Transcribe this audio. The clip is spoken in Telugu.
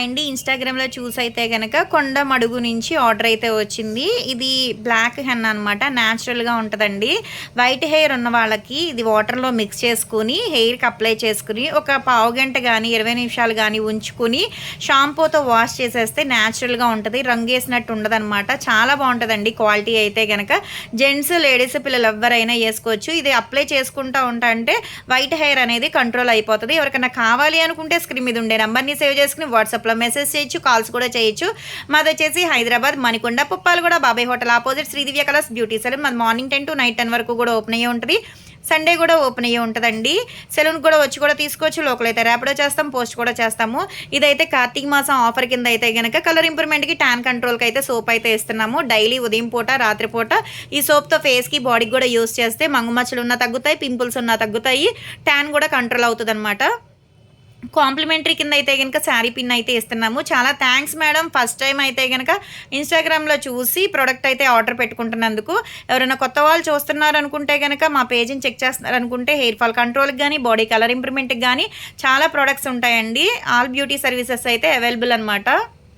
హాయ్ అండి. ఇన్‌స్టాగ్రామ్‌లో చూసైతే గనక కొండ మడుగు నుంచి ఆర్డర్ అయితే వచ్చింది. ఇది బ్లాక్ హెన్ అనమాట. న్యాచురల్‌గా ఉంటదండి. వైట్ హెయిర్ ఉన్న వాళ్ళకి ఇది వాటర్‌లో మిక్స్ చేసుకొని హెయిర్‌కి అప్లై చేసుకొని ఒక పావుగంట గానీ, 20 నిమిషాలు గానీ ఉంచుకొని షాంపూతో వాష్ చేసేస్తే న్యాచురల్‌గా ఉంటది. రంగేసినట్టు ఉండదనమాట. చాలా బావుంటదండి క్వాలిటీ అయితే గనక. జెంట్స్, లేడీస్ పిల్లలు ఎవ్వరైనా ఏసుకోవచ్చు. ఇది అప్లై చేసుకుంటా ఉంటాంటే వైట్ హెయిర్ అనేది కంట్రోల్ అయిపోతది. ఎవరికన్నా కావాలి అనుకుంటే స్క్రీన్ మీద ఉండే నంబర్‌ని సేవ్ చేసుకొని వాట్సాప్‌లో మెసేజ్ చేయొచ్చు. కాల్స్ కూడా చేయొచ్చు. మాదొచ్చేసి Hyderabad Manikonda, Puppalaguda, Babai hotel opposite Sridivya colours beauty salon. మాది మార్నింగ్ 10 టు నైట్ 10 వరకు కూడా ఓపెన్ అయ్యే ఉంటది. సండే కూడా ఓపెన్ అయ్యే ఉంటదండి. సెలూన్‌కి కూడా వచ్చి కూడా తీసుకోవచ్చు. లోకల్ అయితే ర్యాపిడో చేస్తాం. పోస్ట్ కూడా చేస్తాము. ఇదైతే కార్తీక మాసం ఆఫర్ కింద అయితే గనక కలర్ ఇంప్రూవ్‌మెంట్‌కి, టాన్ కంట్రోల్‌కి అయితే సోప్ అయితే ఇస్తున్నాము. డైలీ ఉదయం పూట, రాత్రి పూట ఈ సోప్‌తో ఫేస్‌కి, బాడీకి కూడా యూజ్ చేస్తే మంగుమచ్చలు ఉన్నా తగ్గుతాయి, పింపుల్స్ ఉన్నా తగ్గుతాయి, టాన్ కూడా కంట్రోల్ అవుతదనమాట. కాంప్లిమెంటరీ కింద అయితే గనక శారీ పిన్ అయితే ఇస్తున్నాము. చాలా థ్యాంక్స్ మేడం. ఫస్ట్ టైమ్ అయితే గనక ఇన్‌స్టాగ్రామ్‌లో చూసి ప్రొడక్ట్ అయితే ఆర్డర్ పెట్టుకుంటున్నందుకు. ఎవరైనా కొత్త వాళ్ళు చూస్తున్నారనుకుంటే గనక మా పేజ్‌ని చెక్ చేస్తున్నారనుకుంటే హెయిర్ ఫాల్ కంట్రోల్‌కి గానీ, బాడీ కలర్ ఇంప్రూవ్‌మెంట్‌కి గానీ చాలా ప్రొడక్ట్స్ ఉంటాయండి. ఆల్ బ్యూటీ సర్వీసెస్ అయితే అవైలబుల్ అనమాట.